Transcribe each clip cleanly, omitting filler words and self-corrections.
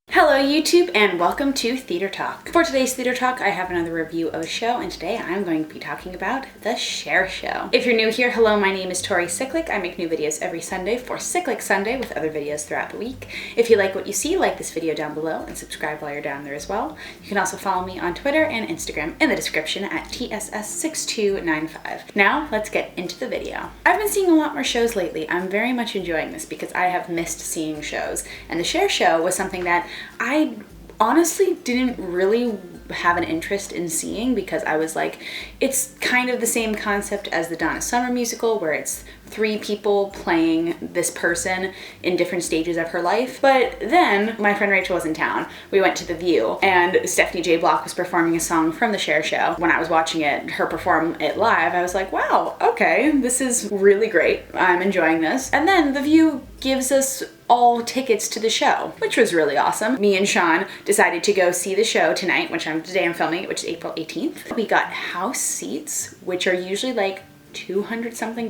Hello YouTube and welcome to Theater Talk. For today's Theater Talk, I have another review of a show, and today I'm going to be talking about the Cher Show. If you're new here, hello, my name is Tori Cyclic. I make new videos every Sunday for Cyclic Sunday with other videos throughout the week. If you like what you see, like this video down below and subscribe while you're down there as well. You can also follow me on Twitter and Instagram in the description at tss6295. Now, let's get into the video. I've been seeing a lot more shows lately. I'm very much enjoying this because I have missed seeing shows, and the Cher Show was something that I honestly didn't really have an interest in seeing because I was like, it's kind of the same concept as the Donna Summer musical where it's three people playing this person in different stages of her life. But then my friend Rachel was in town. We went to The View and Stephanie J. Block was performing a song from the Cher Show. When I was watching her perform it live, I was like, wow, okay, this is really great. I'm enjoying this. And then The View gives us all tickets to the show, which was really awesome. Me and Sean decided to go see the show tonight, today I'm filming it, which is April 18th. We got house seats, which are usually like $200 something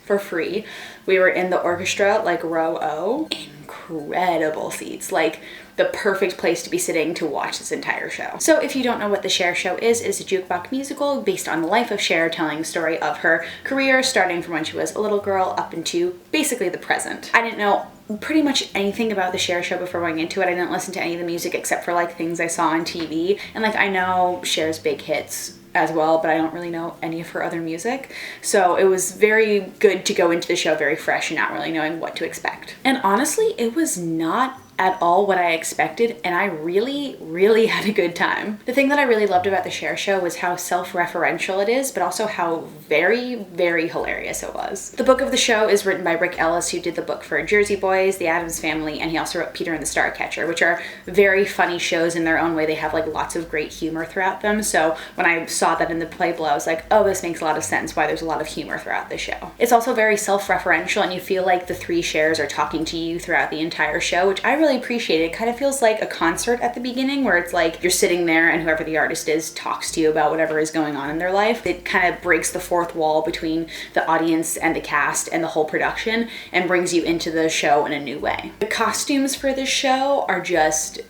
for free. We were in the orchestra, like row O. Incredible seats, like the perfect place to be sitting to watch this entire show. So if you don't know what the Cher Show is, it is a jukebox musical based on the life of Cher, telling the story of her career starting from when she was a little girl up into basically the present. I didn't know pretty much anything about the Cher Show before going into it. I didn't listen to any of the music except for like things I saw on TV, and like I know Cher's big hits as well, but I don't really know any of her other music. So it was very good to go into the show very fresh and not really knowing what to expect. And honestly, it was not at all what I expected, and I really had a good time. The thing that I really loved about the Cher Show was how self-referential it is, but also how very hilarious it was. The book of the show is written by Rick Ellis, who did the book for Jersey Boys, The Addams Family, and he also wrote Peter and the Starcatcher, which are very funny shows in their own way. They have like lots of great humor throughout them. So when I saw that in the play below, I was like, oh, this makes a lot of sense why there's a lot of humor throughout the show. It's also very self-referential, and you feel like the three Chers are talking to you throughout the entire show, which I really appreciate. It kind of feels like a concert at the beginning where it's like you're sitting there and whoever the artist is talks to you about whatever is going on in their life. It kind of breaks the fourth wall between the audience and the cast and the whole production and brings you into the show in a new way. The costumes for this show are just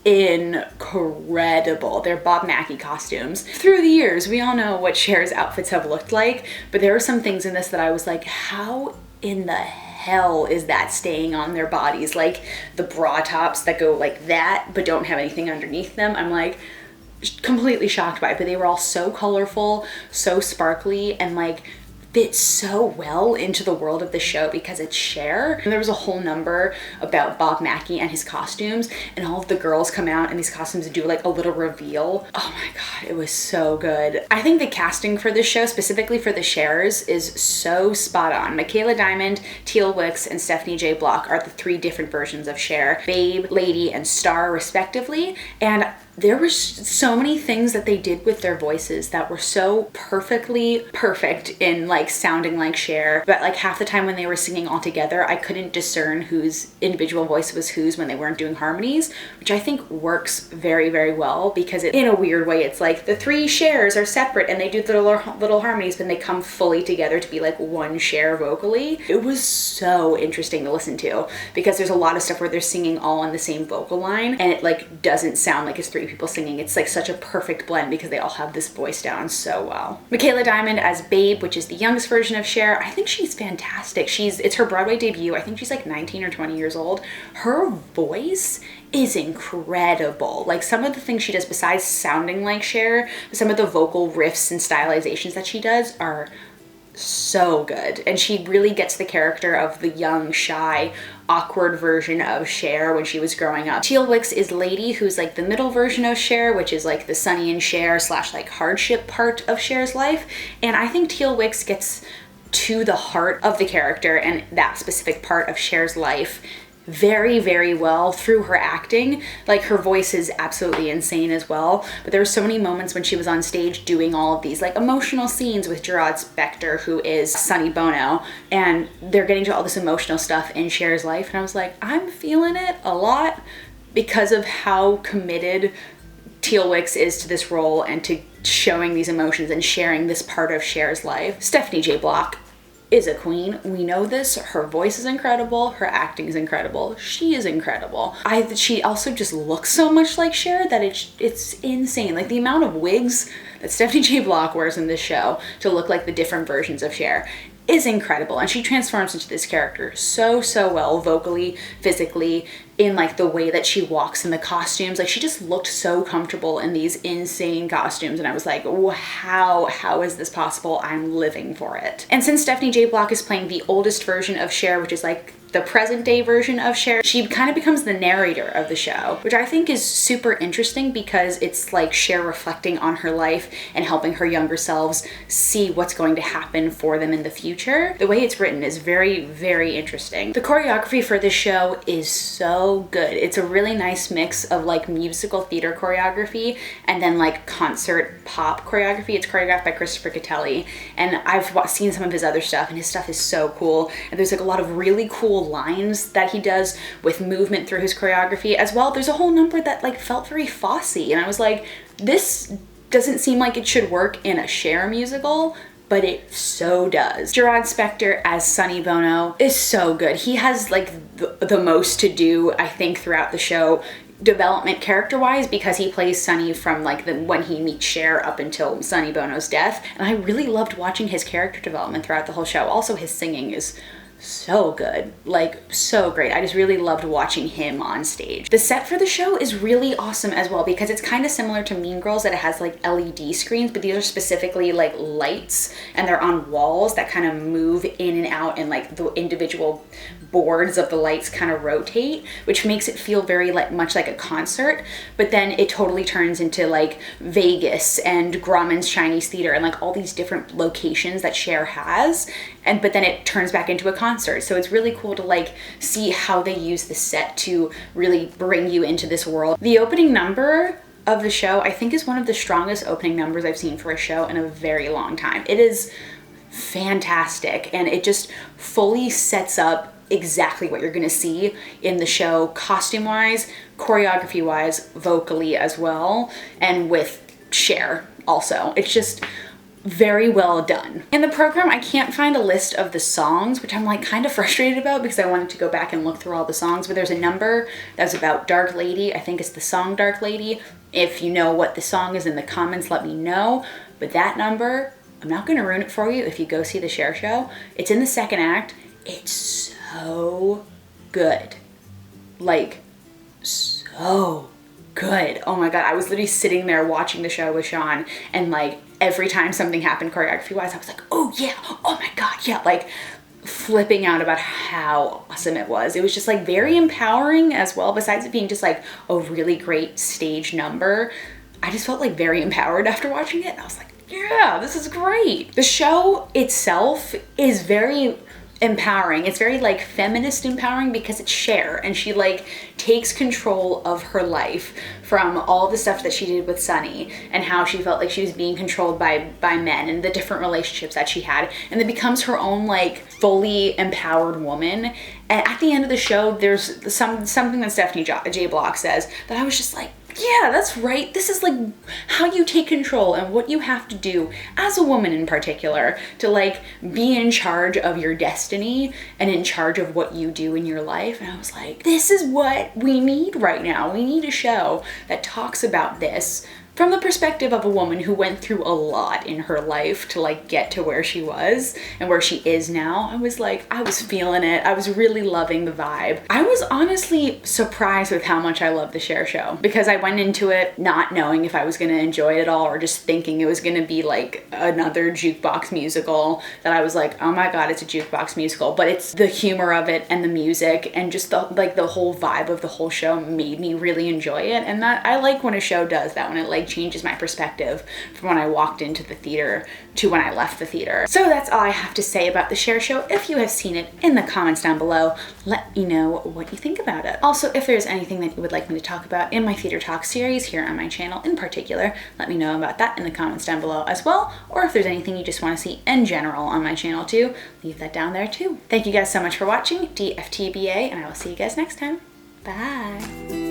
incredible. They're Bob Mackie costumes. Through the years, we all know what Cher's outfits have looked like, but there were some things in this that I was like, how in the hell is that staying on their bodies? Like the bra tops that go like that but don't have anything underneath them. I'm like completely shocked by it, but they were all so colorful, so sparkly, and like fit so well into the world of the show because it's Cher. And there was a whole number about Bob Mackie and his costumes, and all of the girls come out in these costumes and do like a little reveal. Oh my god, it was so good. I think the casting for this show, specifically for the Chers, is so spot on. Michaela Diamond, Teal Wicks, and Stephanie J. Block are the three different versions of Cher, Babe, Lady, and Star respectively, and there were so many things that they did with their voices that were so perfectly perfect in like sounding like Cher, but like half the time when they were singing all together, I couldn't discern whose individual voice was whose when they weren't doing harmonies, which I think works very well because in a weird way, it's like the three Chers are separate and they do the little harmonies, but they come fully together to be like one Cher vocally. It was so interesting to listen to because there's a lot of stuff where they're singing all on the same vocal line and it like doesn't sound like it's three people singing. It's like such a perfect blend because they all have this voice down so well. Michaela Diamond as Babe, which is the youngest version of Cher, I think she's fantastic. It's her Broadway debut. I think she's like 19 or 20 years old. Her voice is incredible. Like some of the things she does besides sounding like Cher, some of the vocal riffs and stylizations that she does are so good, and she really gets the character of the young, shy, awkward version of Cher when she was growing up. Teal Wicks is Lady, who's like the middle version of Cher, which is like the Sonny and Cher / like hardship part of Cher's life, and I think Teal Wicks gets to the heart of the character and that specific part of Cher's life very well through her acting. Like her voice is absolutely insane as well, but there were so many moments when she was on stage doing all of these like emotional scenes with Gerard Spector, who is Sonny Bono, and they're getting to all this emotional stuff in Cher's life, and I was like, I'm feeling it a lot because of how committed Teal Wicks is to this role and to showing these emotions and sharing this part of Cher's life. Stephanie J. Block is a queen. We know this. Her voice is incredible. Her acting is incredible. She is incredible. She also just looks so much like Cher that it's insane. Like the amount of wigs that Stephanie J. Block wears in this show to look like the different versions of Cher is incredible. And she transforms into this character so well, vocally, physically, in like the way that she walks in the costumes. Like she just looked so comfortable in these insane costumes. And I was like, wow, how is this possible? I'm living for it. And since Stephanie J. Block is playing the oldest version of Cher, which is like the present day version of Cher, she kind of becomes the narrator of the show, which I think is super interesting because it's like Cher reflecting on her life and helping her younger selves see what's going to happen for them in the future. The way it's written is very interesting. The choreography for this show is so good. It's a really nice mix of like musical theater choreography and then like concert pop choreography. It's choreographed by Christopher Catelli, and I've seen some of his other stuff, and his stuff is so cool. And there's like a lot of really cool lines that he does with movement through his choreography as well. There's a whole number that like felt very Fosse, and I was like, this doesn't seem like it should work in a Cher musical, but it so does. Gerard Spector as Sonny Bono is so good. He has like the most to do, I think, throughout the show, development character-wise, because he plays Sonny from like when he meets Cher up until Sonny Bono's death. And I really loved watching his character development throughout the whole show. Also, his singing is so good, like so great. I just really loved watching him on stage. The set for the show is really awesome as well because it's kind of similar to Mean Girls, that it has like LED screens, but these are specifically like lights, and they're on walls that kind of move in and out, and like the individual boards of the lights kind of rotate, which makes it feel very much like a concert. But then it totally turns into like Vegas and Grauman's Chinese Theater and like all these different locations that Cher has, but then it turns back into a concert. So it's really cool to like see how they use the set to really bring you into this world. The opening number of the show, I think, is one of the strongest opening numbers I've seen for a show in a very long time. It is fantastic, and it just fully sets up exactly what you're gonna see in the show, costume-wise, choreography-wise, vocally as well, and with Cher also. It's just very well done. In the program, I can't find a list of the songs, which I'm like kind of frustrated about because I wanted to go back and look through all the songs, but there's a number that's about Dark Lady. I think it's the song Dark Lady. If you know what the song is in the comments, let me know. But that number, I'm not gonna ruin it for you if you go see the Cher Show. It's in the second act. It's so good. Like, so good. Oh my God, I was literally sitting there watching the show with Sean, and like every time something happened choreography wise, I was like, oh yeah, oh my God, yeah, like flipping out about how awesome it was. It was just like very empowering as well. Besides it being just like a really great stage number, I just felt like very empowered after watching it, and I was like, yeah, this is great. The show itself is very empowering. It's very like feminist empowering because it's Cher, and she like takes control of her life from all the stuff that she did with Sonny and how she felt like she was being controlled by men and the different relationships that she had, and then becomes her own like fully empowered woman. And at the end of the show, there's something that Stephanie J. Block says that I was just like, yeah, that's right. This is like how you take control and what you have to do as a woman in particular to like be in charge of your destiny and in charge of what you do in your life. And I was like, this is what we need right now. We need a show that talks about this from the perspective of a woman who went through a lot in her life to like get to where she was and where she is now. I was like, I was feeling it. I was really loving the vibe. I was honestly surprised with how much I love the Cher Show because I went into it not knowing if I was gonna enjoy it at all, or just thinking it was gonna be like another jukebox musical that I was like, oh my God, it's a jukebox musical. But it's the humor of it and the music and just the whole vibe of the whole show made me really enjoy it. And that I like when a show does that, when it like changes my perspective from when I walked into the theater to when I left the theater. So that's all I have to say about the Cher Show. If you have seen it, in the comments down below, let me know what you think about it. Also, if there's anything that you would like me to talk about in my Theater Talk series here on my channel in particular, let me know about that in the comments down below as well. Or if there's anything you just want to see in general on my channel too, leave that down there too. Thank you guys so much for watching DFTBA, and I will see you guys next time. Bye.